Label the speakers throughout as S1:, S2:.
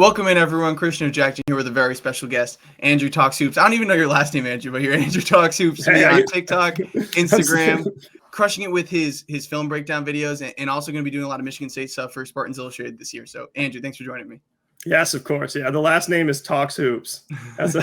S1: Welcome in, everyone. Christian Jackson here with a very special guest, Andrew Talks Hoops. I don't even know your last name, Andrew, but you're Andrew Talks Hoops to me on TikTok, Instagram, crushing it with his film breakdown videos, and also going to be doing a lot of Michigan State stuff for Spartans Illustrated this year. So, Andrew, thanks for joining me.
S2: Yes, of course. Yeah, the last name is Talks Hoops. That's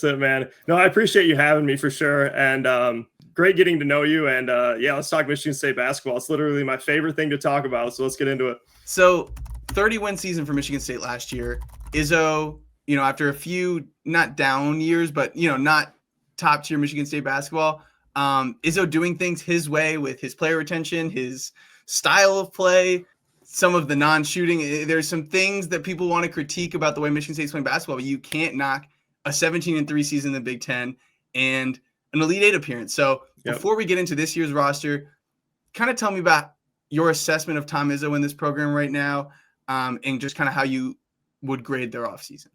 S2: it, man. No, I appreciate you having me for sure, and great getting to know you. And yeah, let's talk Michigan State basketball. It's literally my favorite thing to talk about. So let's get into it.
S1: So, 30-win season for Michigan State last year. Izzo, after a few not down years, but not top tier Michigan State basketball. Izzo doing things his way with his player retention, his style of play, some of the non-shooting. There's some things that people want to critique about the way Michigan State's playing basketball, but you can't knock a 17-3 season in the Big Ten and an Elite Eight appearance. So Before we get into this year's roster, kind of tell me about your assessment of Tom Izzo in this program right now, and just kind of how you would grade their offseason.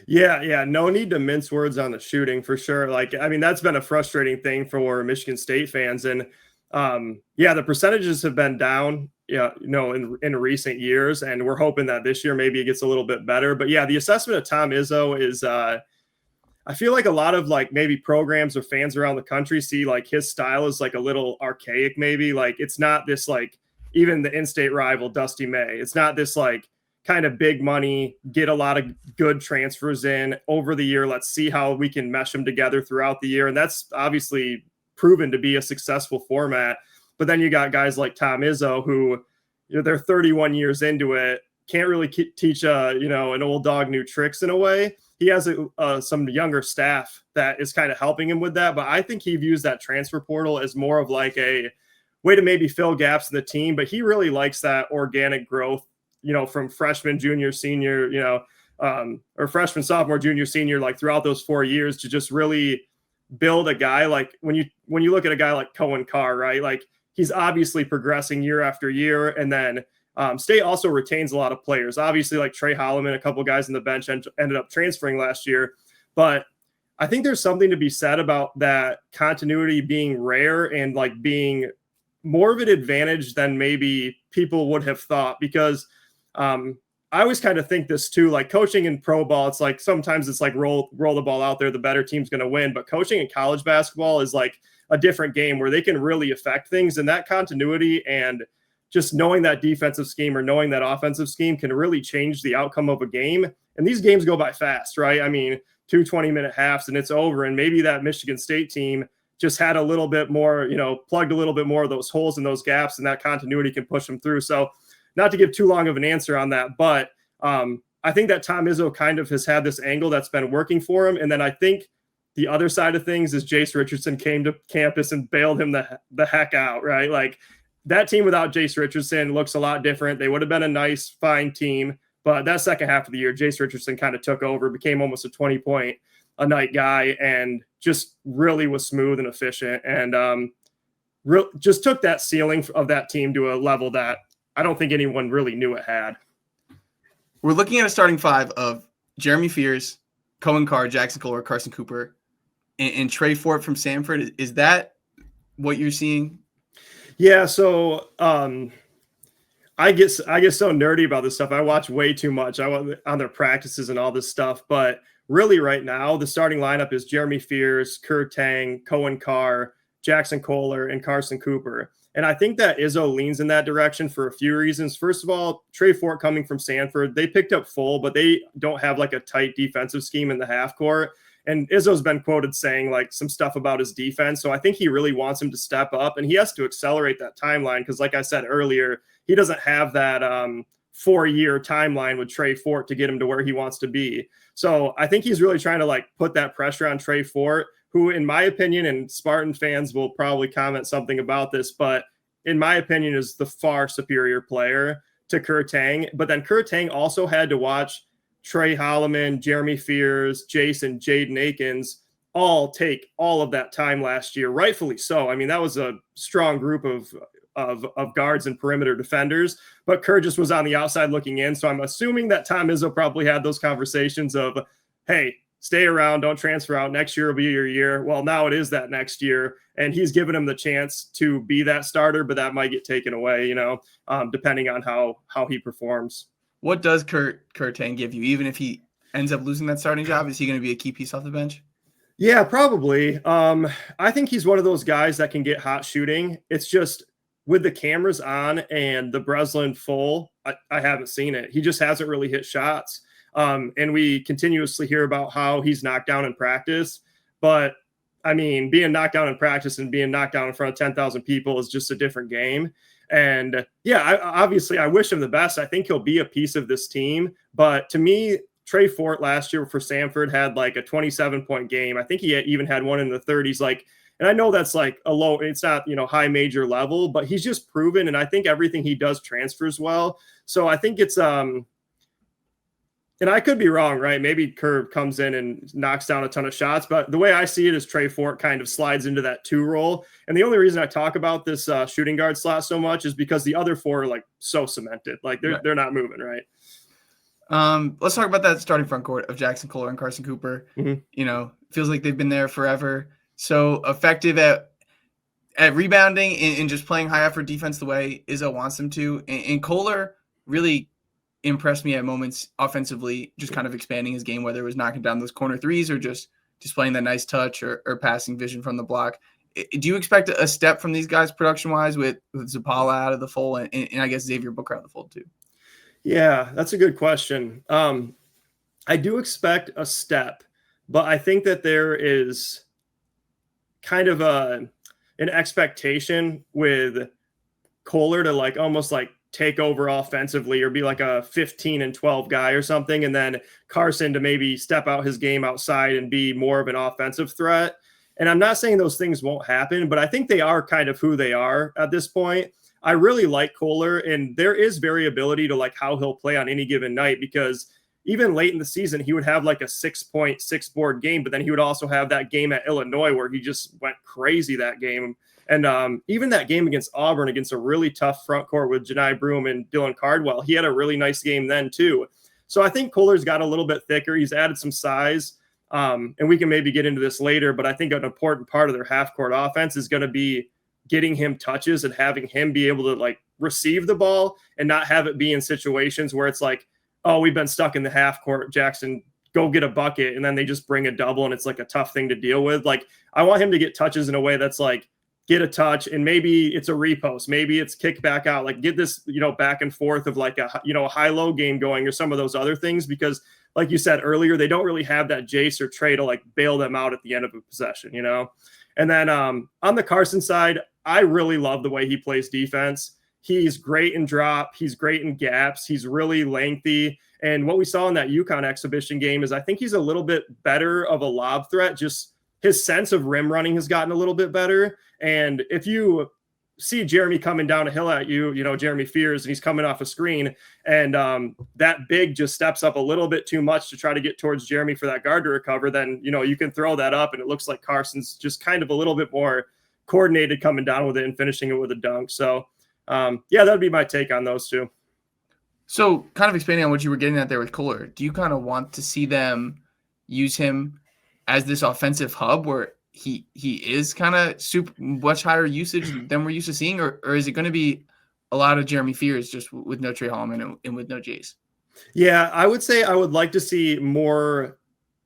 S2: Yeah. No need to mince words on the shooting for sure. That's been a frustrating thing for Michigan State fans. And the percentages have been down, in recent years. And we're hoping that this year maybe it gets a little bit better. But yeah, the assessment of Tom Izzo is I feel like a lot of maybe programs or fans around the country see his style is a little archaic, maybe. It's not this even the in-state rival Dusty May. It's not this kind of big money, get a lot of good transfers in over the year. Let's see how we can mesh them together throughout the year. And that's obviously proven to be a successful format. But then you got guys like Tom Izzo who, they're 31 years into it, can't really teach an old dog new tricks in a way. He has some younger staff that is kind of helping him with that. But I think he views that transfer portal as more of a way to maybe fill gaps in the team. But he really likes that organic growth, from freshman, junior, senior, or freshman, sophomore, junior, senior, throughout those 4 years to just really build a guy. When you look at a guy like Cohen Carr, right? He's obviously progressing year after year. And then State also retains a lot of players. Obviously, Trey Holloman, a couple guys on the bench ended up transferring last year. But I think there's something to be said about that continuity being rare and being more of an advantage than maybe people would have thought, because I always kind of think this too, coaching in pro ball, it's sometimes it's roll the ball out there, the better team's going to win. But coaching in college basketball is a different game where they can really affect things, and that continuity and just knowing that defensive scheme or knowing that offensive scheme can really change the outcome of a game. And these games go by fast, right? 2 20-minute halves and it's over. And maybe that Michigan State team just had a little bit more, plugged a little bit more of those holes and those gaps, and that continuity can push them through. So not to give too long of an answer on that, but I think that Tom Izzo kind of has had this angle that's been working for him. And then I think the other side of things is Jace Richardson came to campus and bailed him the heck out, right? That team without Jace Richardson looks a lot different. They would have been a nice, fine team. But that second half of the year, Jace Richardson kind of took over, became almost a 20-point a night guy, and just really was smooth and efficient, and just took that ceiling of that team to a level that I don't think anyone really knew it had.
S1: We're looking at a starting five of Jeremy Fears, Cohen Carr, Jackson Kohler, Carson Cooper, and Trey Fort from Samford. Is that what you're seeing?
S2: Yeah. So I get so nerdy about this stuff. I watch way too much. I was on their practices and all this stuff, but really right now, the starting lineup is Jeremy Fears, Kur Tang, Cohen Carr, Jackson Kohler, and Carson Cooper. And I think that Izzo leans in that direction for a few reasons. First of all, Trey Fort coming from Samford, they picked up full, but they don't have a tight defensive scheme in the half court. And Izzo's been quoted saying some stuff about his defense. So I think he really wants him to step up, and he has to accelerate that timeline. Because like I said earlier, he doesn't have that 4-year timeline with Trey Fort to get him to where he wants to be. So I think he's really trying to put that pressure on Trey Fort, who in my opinion, and Spartan fans will probably comment something about this, but in my opinion is the far superior player to Kur Tang. But then Kur Tang also had to watch Trey Holloman, Jeremy Fears, Jason, Jaden Akins all take all of that time last year, rightfully so. That was a strong group of guards and perimeter defenders, but Kerr just was on the outside looking in. So I'm assuming that Tom Izzo probably had those conversations of, hey, stay around, don't transfer out. Next year will be your year. Well, now it is that next year, and he's given him the chance to be that starter, but that might get taken away, depending on how he performs.
S1: What does Kurt Tang give you, even if he ends up losing that starting job? Is he going to be a key piece off the bench?
S2: Yeah, probably. I think he's one of those guys that can get hot shooting. It's just with the cameras on and the Breslin full, I haven't seen it. He just hasn't really hit shots. And we continuously hear about how he's knocked down in practice. But I mean, being knocked down in practice and being knocked down in front of 10,000 people is just a different game. And yeah, obviously, I wish him the best. I think he'll be a piece of this team. But to me, Trey Fort last year for Samford had like a 27-point game. I think he even had one in the 30s. Like, and I know that's like a low, it's not, high major level, but he's just proven. And I think everything he does transfers well. So I think it's, and I could be wrong, right? Maybe Kerr comes in and knocks down a ton of shots, but the way I see it is Trey Fort kind of slides into that 2 role. And the only reason I talk about this shooting guard slot so much is because the other 4 are like so cemented, like they're not moving, right?
S1: Let's talk about that starting front court of Jackson Kohler and Carson Cooper.
S2: Mm-hmm.
S1: Feels like they've been there forever. So effective at rebounding and just playing high effort defense the way Izzo wants them to. And Kohler really impressed me at moments offensively, just kind of expanding his game, whether it was knocking down those corner threes or just displaying that nice touch or passing vision from the block. Do you expect a step from these guys production wise with Zapala out of the fold and I guess Xavier Booker out of the fold too?
S2: Yeah, that's a good question. I do expect a step, but I think that there is kind of an expectation with Kohler to like almost like take over offensively or be like a 15 and 12 guy or something. And then Carson to maybe step out his game outside and be more of an offensive threat. And I'm not saying those things won't happen, but I think they are kind of who they are at this point. I really like Kohler, and there is variability to like how he'll play on any given night, because even late in the season, he would have like a 6-point, 6-board game, but then he would also have that game at Illinois where he just went crazy that game. And even that game against Auburn, against a really tough front court with Janai Broom and Dylan Cardwell, he had a really nice game then too. So I think Kohler's got a little bit thicker. He's added some size, and we can maybe get into this later, but I think an important part of their half-court offense is going to be getting him touches and having him be able to like receive the ball and not have it be in situations where it's like, oh, we've been stuck in the half court, Jackson, go get a bucket. And then they just bring a double and it's like a tough thing to deal with. Like, I want him to get touches in a way that's like, get a touch and maybe it's a repost, maybe it's kick back out, like get this, back and forth of like a high-low game going or some of those other things, because like you said earlier, they don't really have that Jace or Trey to like bail them out at the end of a possession, And then on the Carson side, I really love the way he plays defense. He's great in drop. He's great in gaps. He's really lengthy. And what we saw in that UConn exhibition game is I think he's a little bit better of a lob threat. Just his sense of rim running has gotten a little bit better. And if you see Jeremy coming down a hill at you, Jeremy Fears, and he's coming off a screen, and that big just steps up a little bit too much to try to get towards Jeremy for that guard to recover, then, you can throw that up and it looks like Carson's just kind of a little bit more coordinated coming down with it and finishing it with a dunk. So, yeah, that'd be my take on those two.
S1: So kind of expanding on what you were getting at there with Kohler, do you kind of want to see them use him as this offensive hub where he is kind of much higher usage than we're used to seeing, or is it going to be a lot of Jeremy Fears just with no Trey Holloman and with no Jace?
S2: Yeah, I would say I would like to see more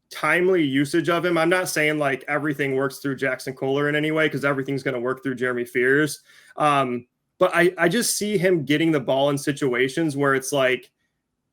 S2: timely usage of him. I'm not saying like everything works through Jackson Kohler in any way, because everything's going to work through Jeremy Fears. But I just see him getting the ball in situations where it's like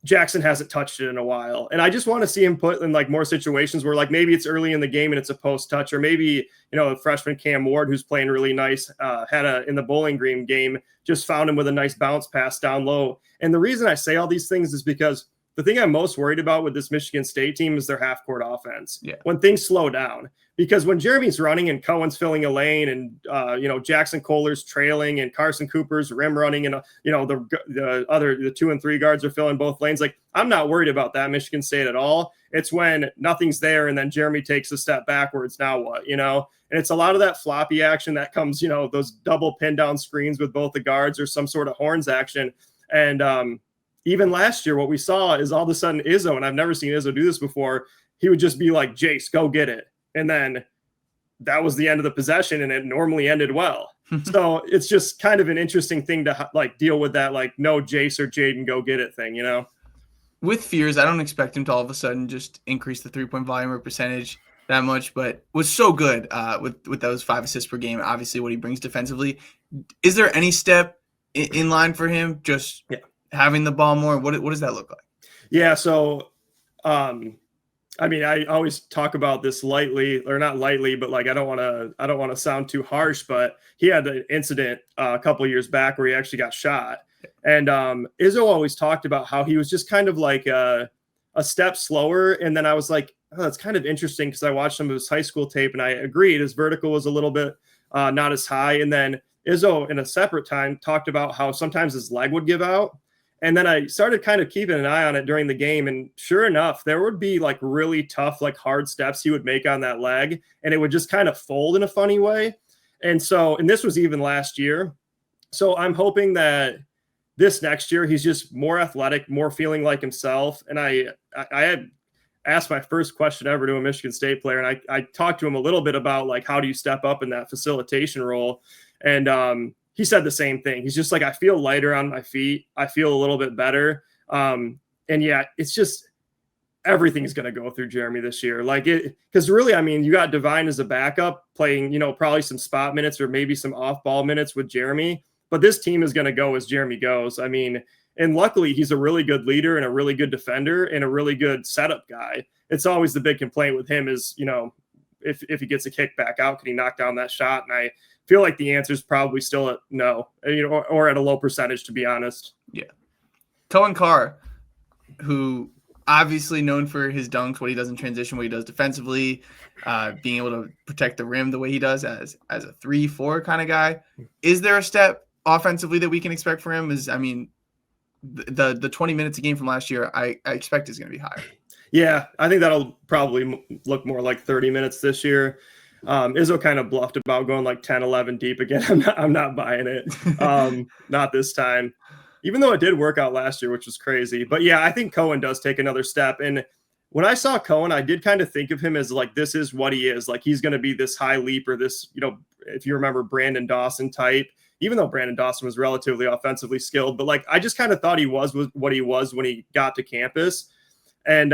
S2: Jackson hasn't touched it in a while. And I just want to see him put in like more situations where like maybe it's early in the game and it's a post touch, or maybe, a freshman Cam Ward, who's playing really nice, in the Bowling Green game, just found him with a nice bounce pass down low. And the reason I say all these things is because the thing I'm most worried about with this Michigan State team is their half-court offense. Yeah. When things slow down, because when Jeremy's running and Cohen's filling a lane and, Jackson Kohler's trailing and Carson Cooper's rim running and, the 2 and 3 guards are filling both lanes, like I'm not worried about that Michigan State at all. It's when nothing's there and then Jeremy takes a step backwards. Now what, And it's a lot of that floppy action that comes, those double pin down screens with both the guards or some sort of horns action. And, even last year, what we saw is all of a sudden Izzo, and I've never seen Izzo do this before, he would just be like, Jace, go get it. And then that was the end of the possession, and it normally ended well. So it's just kind of an interesting thing to like deal with that, like no Jace or Jaden, go get it thing,
S1: with Fears, I don't expect him to all of a sudden just increase the 3-point volume or percentage that much, but was so good with those 5 assists per game. Obviously, what he brings defensively. Is there any step in line for him? Just having the ball more. What does that look like?
S2: Yeah. So, I mean, I always talk about this lightly, or not lightly, but like I don't want to sound too harsh, but he had an incident a couple of years back where he actually got shot. And Izzo always talked about how he was just kind of like a step slower. And then I was like, oh, that's kind of interesting because I watched some of his high school tape and I agreed his vertical was a little bit not as high. And then Izzo in a separate time talked about how sometimes his leg would give out. And then I started kind of keeping an eye on it during the game. And sure enough, there would be like really tough, like hard steps he would make on that leg. And it would just kind of fold in a funny way. And this was even last year. So I'm hoping that this next year, he's just more athletic, more feeling like himself. And I had asked my first question ever to a Michigan State player. And I talked to him a little bit about like, how do you step up in that facilitation role? And he said the same thing. He's just like, I feel lighter on my feet. I feel a little bit better. And yeah, it's just everything's going to go through Jeremy this year. Like it, because really, I mean, you got Divine as a backup playing, probably some spot minutes or maybe some off ball minutes with Jeremy. But this team is going to go as Jeremy goes. I mean, and luckily he's a really good leader and a really good defender and a really good setup guy. It's always the big complaint with him is, if he gets a kick back out, can he knock down that shot? And I feel like the answer is probably still a no, or at a low percentage, to be honest.
S1: Yeah. Cohen Carr, who obviously known for his dunks, what he does in transition, what he does defensively, being able to protect the rim the way he does as a 3-4 kind of guy. Is there a step offensively that we can expect for him? The 20 minutes a game from last year, I expect is going to be higher.
S2: Yeah, I think that'll probably look more like 30 minutes this year. Izzo kind of bluffed about going like 10, 11 deep again. I'm not buying it. Not this time, even though it did work out last year, which was crazy. But yeah, I think Cohen does take another step. And when I saw Cohen, I did kind of think of him as like, this is what he is. Like he's going to be this high leaper, this, if you remember Brandon Dawson type, even though Brandon Dawson was relatively offensively skilled, but like, I just kind of thought he was what he was when he got to campus. And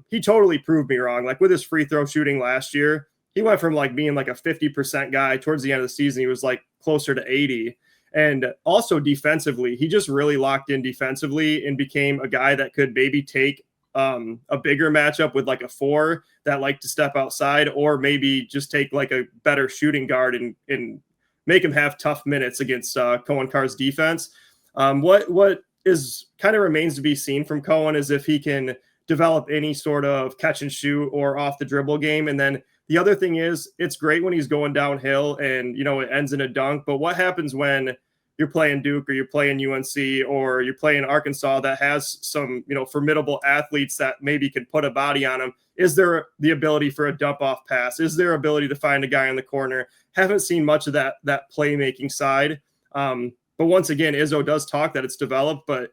S2: he totally proved me wrong. Like with his free throw shooting last year, he went from like being like a 50% guy towards the end of the season. He was like closer to 80. And also defensively, he just really locked in defensively and became a guy that could maybe take a bigger matchup with like a 4 that liked to step outside, or maybe just take like a better shooting guard and make him have tough minutes against Cohen Carr's defense. What is kind of remains to be seen from Cohen is if he can develop any sort of catch and shoot or off the dribble game. And then the other thing is, it's great when he's going downhill and, it ends in a dunk. But what happens when you're playing Duke or you're playing UNC or you're playing Arkansas that has some, formidable athletes that maybe can put a body on them? Is there the ability for a dump off pass? Is there ability to find a guy in the corner? Haven't seen much of that playmaking side. But once again, Izzo does talk that it's developed, but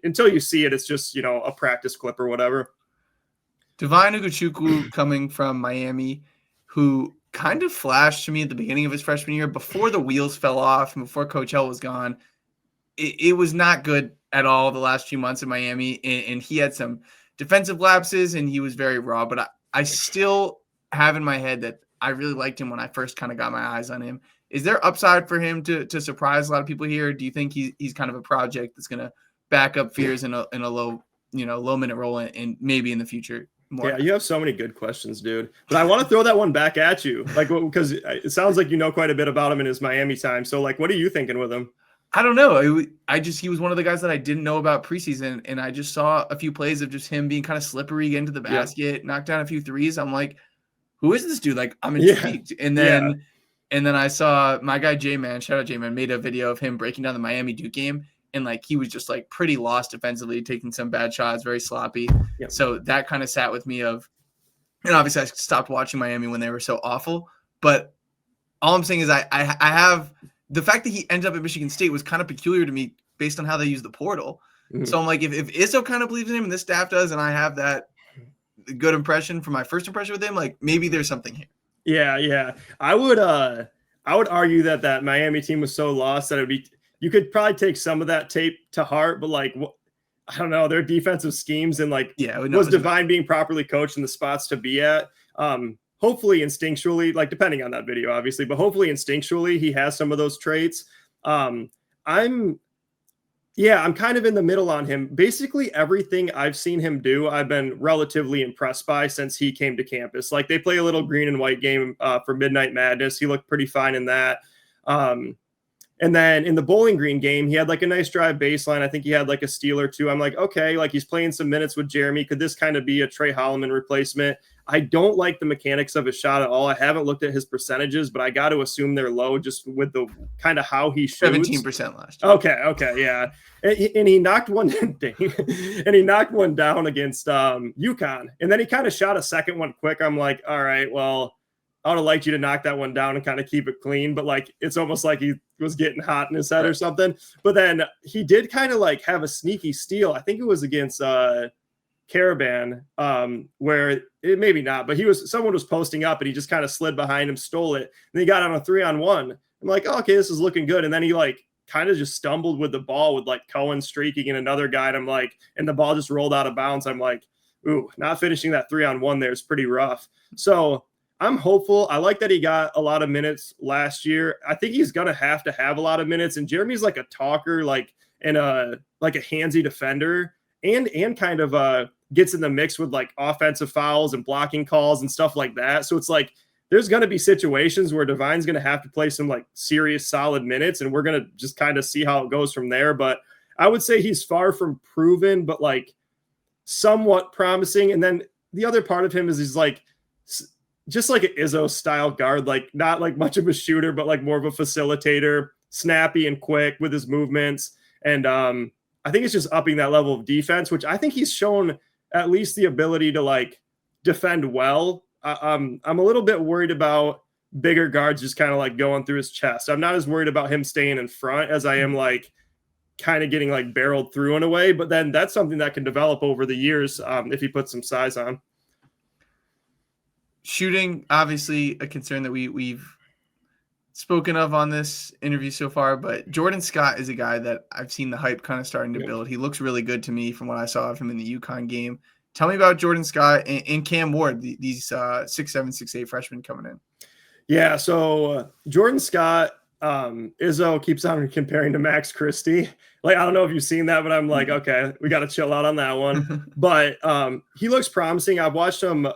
S2: until you see it, it's just, a practice clip or whatever.
S1: Divine Ugochukwu coming from Miami, who kind of flashed to me at the beginning of his freshman year before the wheels fell off and before Coach L was gone. It was not good at all the last few months in Miami, and he had some defensive lapses and he was very raw, but I still have in my head that I really liked him when I first kind of got my eyes on him. Is there upside for him to surprise a lot of people here? Do you think he's kind of a project that's going to back up Fears in a low minute role and maybe in the future? More.
S2: Yeah, you have so many good questions, dude. But I want to throw that one back at you, like, because it sounds like you know quite a bit about him in his Miami time. So, like, what are you thinking with him?
S1: I don't know. He was one of the guys that I didn't know about preseason, and I just saw a few plays of just him being kind of slippery, getting to the basket, knock down a few threes. I'm like, who is this dude? Like, I'm intrigued. Yeah. And then I saw my guy J-Man, shout out J-Man, made a video of him breaking down the Miami Duke game. And like he was just like pretty lost defensively, taking some bad shots, very sloppy. Yep. So that kind of sat with me and obviously I stopped watching Miami when they were so awful. But all I'm saying is I have the fact that he ended up at Michigan State was kind of peculiar to me based on how they use the portal. Mm-hmm. So I'm like, if Izzo kind of believes in him and this staff does, and I have that good impression from my first impression with him, like maybe there's something here.
S2: Yeah. I would argue that Miami team was so lost that you could probably take some of that tape to heart, but like I don't know, their defensive schemes and like
S1: Yeah, no,
S2: was Divine being properly coached in the spots to be at. Hopefully instinctually, like depending on that video, obviously, but hopefully instinctually he has some of those traits. I'm kind of in the middle on him. Basically everything I've seen him do, I've been relatively impressed by since he came to campus. Like they play a little green and white game for Midnight Madness. He looked pretty fine in that. And then in the Bowling Green game, he had like a nice drive baseline. I think he had like a steal or two. I'm like, okay, like he's playing some minutes with Jeremy. Could this kind of be a Trey Holloman replacement? I don't like the mechanics of his shot at all. I haven't looked at his percentages, but I got to assume they're low just with the kind of how he shoots.
S1: 17% last year.
S2: Okay, yeah. And he knocked one and he knocked one down against UConn. And then he kind of shot a second one quick. I'm like, all right, well, I would have liked you to knock that one down and kind of keep it clean, but like it's almost like he was getting hot in his head or something. But then he did kind of like have a sneaky steal. I think it was against Caravan, where it maybe not, but someone was posting up and he just kind of slid behind him, stole it, and he got on a 3-on-1. I'm like, oh, okay, this is looking good. And then he like kind of just stumbled with the ball with like Cohen streaking and another guy. And I'm like, and the ball just rolled out of bounds. I'm like, ooh, not finishing that 3-on-1 there is pretty rough. So I'm hopeful. I like that he got a lot of minutes last year. I think he's going to have a lot of minutes. And Jeremy's like a talker, and a handsy defender and kind of gets in the mix with like offensive fouls and blocking calls and stuff like that. So it's like, there's going to be situations where Divine's going to have to play some like serious solid minutes, and we're going to just kind of see how it goes from there. But I would say he's far from proven, but like somewhat promising. And then the other part of him is he's like, just like an Izzo style guard, like not like much of a shooter, but like more of a facilitator, snappy and quick with his movements. And I think it's just upping that level of defense, which I think he's shown at least the ability to like defend well. I'm a little bit worried about bigger guards just kind of like going through his chest. I'm not as worried about him staying in front as I am like kind of getting like barreled through in a way, but then that's something that can develop over the years if he puts some size on.
S1: Shooting, obviously a concern that we've spoken of on this interview so far, but Jordan Scott is a guy that I've seen the hype kind of starting to build. He looks really good to me from what I saw of him in the UConn game. Tell me about Jordan Scott and Cam Ward, these 6'7", 6'8" freshmen coming in.
S2: Yeah, so Jordan Scott, Izzo keeps on comparing to Max Christie. Like, I don't know if you've seen that, but I'm like, okay, we got to chill out on that one. But he looks promising. I've watched some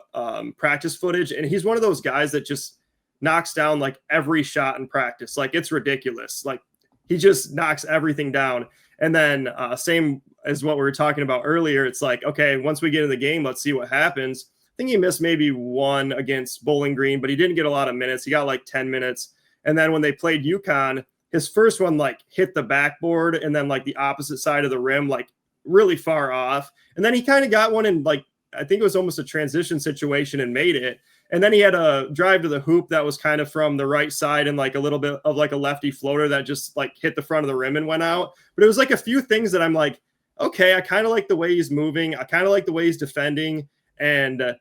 S2: practice footage, and he's one of those guys that just knocks down like every shot in practice. Like, it's ridiculous. Like, he just knocks everything down. And then same as what we were talking about earlier, it's like, okay, once we get in the game, let's see what happens. I think he missed maybe one against Bowling Green, but he didn't get a lot of minutes. He got like 10 minutes. And then when they played UConn, his first one like hit the backboard and then like the opposite side of the rim, like really far off. And then he kind of got one in like, I think it was almost a transition situation and made it. And then he had a drive to the hoop that was kind of from the right side and like a little bit of like a lefty floater that just like hit the front of the rim and went out. But it was like a few things that I'm like, okay, I kind of like the way he's moving. I kind of like the way he's defending. And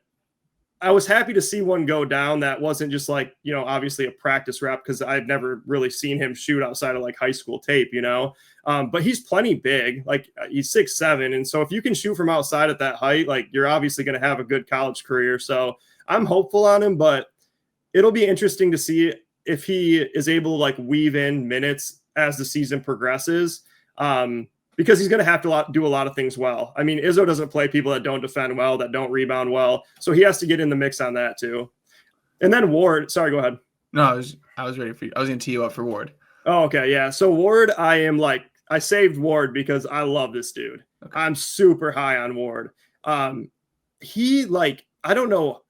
S2: I was happy to see one go down that wasn't just like, you know, obviously a practice rep, because I've never really seen him shoot outside of like high school tape, you know. But he's plenty big, like he's 6'7". And so if you can shoot from outside at that height, like you're obviously going to have a good college career. So I'm hopeful on him, but it'll be interesting to see if he is able to like weave in minutes as the season progresses. Because he's going to have to do a lot of things well. I mean, Izzo doesn't play people that don't defend well, that don't rebound well. So he has to get in the mix on that too. And then Ward, sorry, go ahead.
S1: No, I was ready for you. I was going to tee you up for Ward.
S2: Oh, okay. Yeah. So Ward, I saved Ward because I love this dude. Okay. I'm super high on Ward. He like, I don't know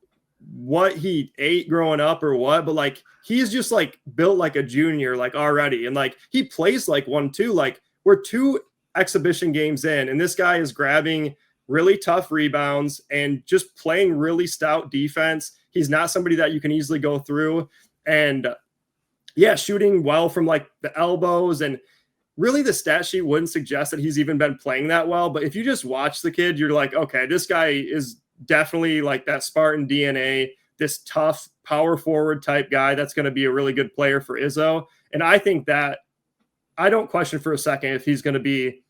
S2: what he ate growing up or what, but like, he's just like built like a junior, like already. And like, he plays like one too. Like we're two exhibition games in, and this guy is grabbing really tough rebounds and just playing really stout defense. He's not somebody that you can easily go through, and yeah, shooting well from like the elbows. And really the stat sheet wouldn't suggest that he's even been playing that well, but if you just watch the kid, you're like, okay, this guy is definitely like that Spartan DNA, this tough power forward type guy that's going to be a really good player for Izzo. And I think that I don't question for a second if he's going to be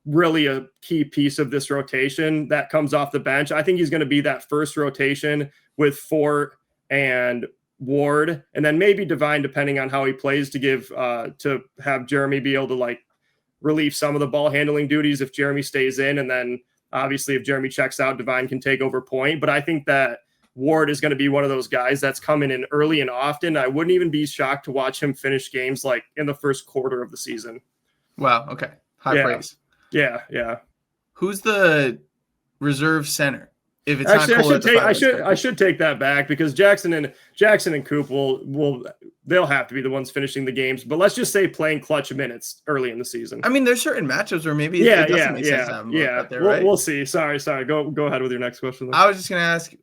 S2: really a key piece of this rotation that comes off the bench. I think he's going to be that first rotation with Fort and Ward, and then maybe Divine, depending on how he plays, to have Jeremy be able to like relieve some of the ball handling duties if Jeremy stays in. And then obviously if Jeremy checks out, Divine can take over point. But I think that Ward is going to be one of those guys that's coming in early and often. I wouldn't even be shocked to watch him finish games like in the first quarter of the season.
S1: Wow. Okay. High praise.
S2: Yeah. Yeah.
S1: Who's the reserve center? If it's
S2: actually,
S1: not
S2: I should take that back, because Jackson and Coop they'll have to be the ones finishing the games. But let's just say playing clutch minutes early in the season.
S1: I mean, there's certain matchups where maybe it doesn't make sense to have them out there, right?
S2: We'll see. Sorry. Go ahead with your next question.
S1: I was just gonna ask.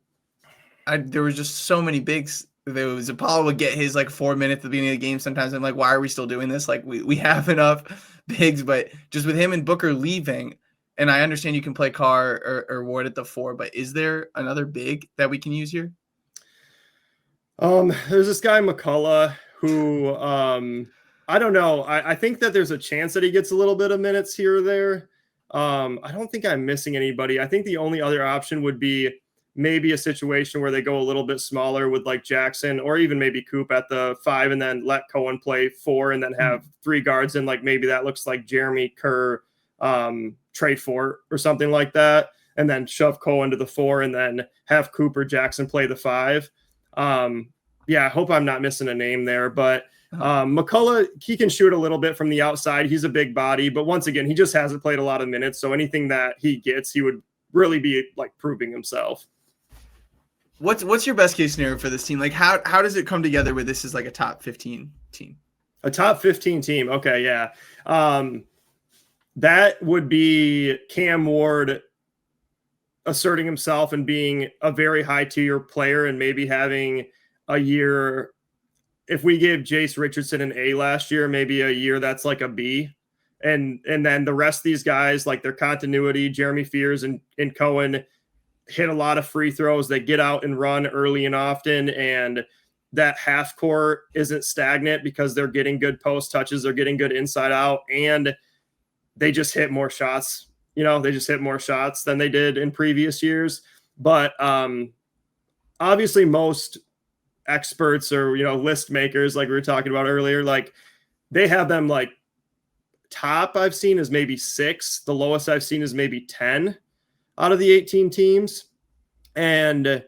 S1: There was just so many bigs. There was Apollo would get his like 4 minutes at the beginning of the game. Sometimes I'm like, why are we still doing this? Like we have enough bigs, but just with him and Booker leaving. And I understand you can play Carr or Ward at the 4, but is there another big that we can use here?
S2: There's this guy McCullough who I don't know. I think that there's a chance that he gets a little bit of minutes here or there. I don't think I'm missing anybody. I think the only other option would be maybe a situation where they go a little bit smaller with like Jackson or even maybe Coop at the 5 and then let Cohen play 4 and then have 3 guards. And like maybe that looks like Jeremy, Kerr, Trey Fort or something like that, and then shove Cohen to the 4 and then have Cooper Jackson play the 5. I hope I'm not missing a name there, but McCullough, he can shoot a little bit from the outside. He's a big body, but once again, he just hasn't played a lot of minutes. So anything that he gets, he would really be like proving himself.
S1: What's your best case scenario for this team? Like how does it come together where this is like a top 15 team?
S2: A top 15 team. Okay. Yeah. That would be Cam Ward asserting himself and being a very high tier player and maybe having a year. If we gave Jace Richardson an A last year, maybe a year that's like a B. And then the rest of these guys, like their continuity, Jeremy Fears and Cohen hit a lot of free throws. They get out and run early and often. And that half court isn't stagnant because they're getting good post touches. They're getting good inside out. And they just hit more shots. They just hit more shots than they did in previous years. But obviously most experts or, list makers, like we were talking about earlier, like they have them like top I've seen is maybe 6. The lowest I've seen is maybe 10 out of the 18 teams. And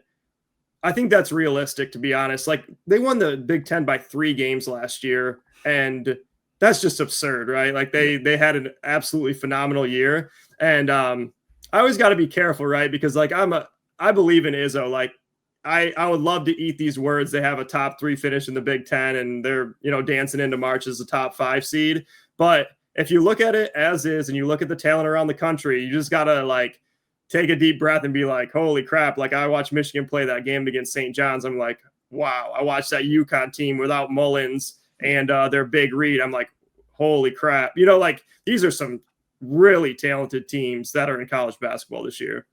S2: I think that's realistic, to be honest. Like they won the Big Ten by 3 games last year, and that's just absurd, right? Like they had an absolutely phenomenal year. And I always got to be careful, right? Because like I believe in Izzo. Like I would love to eat these words. They have a top 3 finish in the Big Ten and they're, dancing into March as a top 5 seed. But if you look at it as is and you look at the talent around the country, you just got to like take a deep breath and be like, holy crap. Like I watched Michigan play that game against St. John's. I'm like, wow. I watched that UConn team without Mullins and their big read. I'm like, holy crap. Like these are some really talented teams that are in college basketball this year.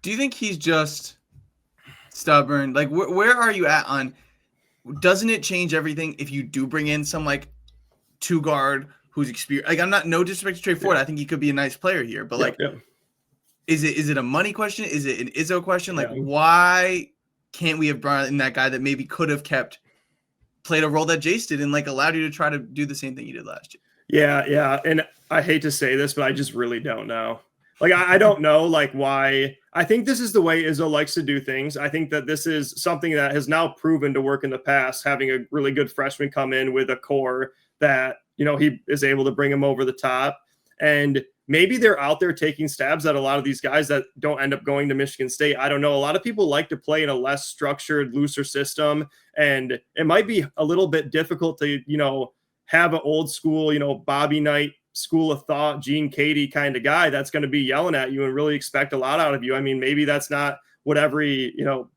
S1: Do you think he's just stubborn? Like where are you at on, doesn't it change everything if you do bring in some like 2 guard who's experienced? Like I'm not, no disrespect to Trey Ford. I think he could be a nice player here, but is it a money question? Is it an Izzo question? Like why can't we have brought in that guy that maybe could have played a role that Jace did and like allowed you to try to do the same thing you did last year?
S2: Yeah. And I hate to say this, but I just really don't know. Like, I don't know, like, why. I think this is the way Izzo likes to do things. I think that this is something that has now proven to work in the past, having a really good freshman come in with a core that, he is able to bring him over the top. And maybe they're out there taking stabs at a lot of these guys that don't end up going to Michigan State. I don't know. A lot of people like to play in a less structured, looser system. And it might be a little bit difficult to, have an old school, Bobby Knight school of thought, Gene Katie kind of guy that's going to be yelling at you and really expect a lot out of you. I mean, maybe that's not what every,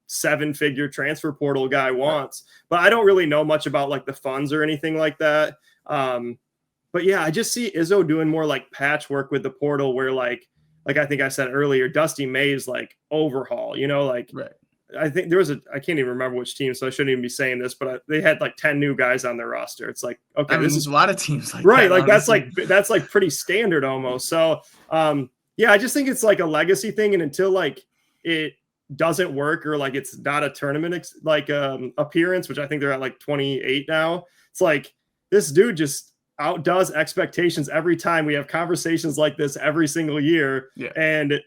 S2: 7-figure transfer portal guy wants, but I don't really know much about like the funds or anything like that. But yeah, I just see Izzo doing more like patchwork with the portal where like I think I said earlier, Dusty May's like overhaul, like
S1: right.
S2: I think there was I can't even remember which team, so I shouldn't even be saying this, but they had like 10 new guys on their roster. It's like, okay,
S1: I mean, there's a lot of teams like
S2: right.
S1: that,
S2: Like
S1: honestly.
S2: that's like pretty standard almost. So, yeah, I just think it's like a legacy thing. And until like it doesn't work or like it's not a tournament appearance, which I think they're at like 28 now. It's like this dude just outdoes expectations every time. We have conversations like this every single year.
S1: Yeah.
S2: And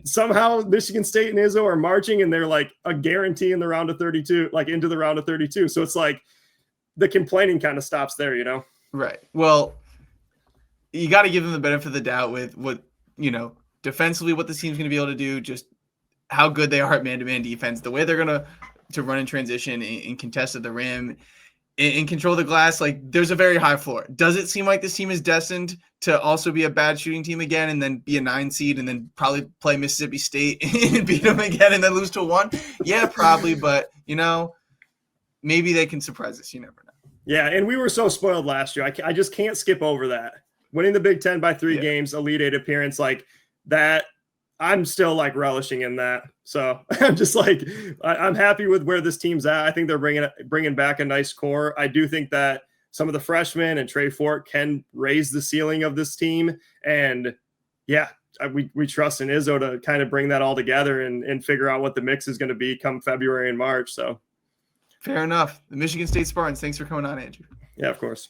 S2: somehow Michigan State and Izzo are marching and they're like a guarantee in the round of 32, like into the round of 32. So it's like the complaining kind of stops there, you know?
S1: Right. Well, you got to give them the benefit of the doubt with what, defensively, what this team's going to be able to do, just how good they are at man-to-man defense, the way they're going to run in transition and contest at the rim and control the glass. Like, there's a very high floor. Does it seem like this team is destined to also be a bad shooting team again and then be a 9 seed and then probably play Mississippi State and beat them again and then lose to 1? Yeah, probably. But, maybe they can surprise us. You never know.
S2: Yeah, and we were so spoiled last year. I just can't skip over that. Winning the Big Ten by 3 games, Elite Eight appearance, like that, I'm still like relishing in that. So I'm just like, I'm happy with where this team's at. I think they're bringing back a nice core. I do think that some of the freshmen and Trey Fort can raise the ceiling of this team. And yeah, we trust in Izzo to kind of bring that all together and figure out what the mix is going to be come February and March. So
S1: fair enough. The Michigan State Spartans. Thanks for coming on, Andrew.
S2: Yeah, of course.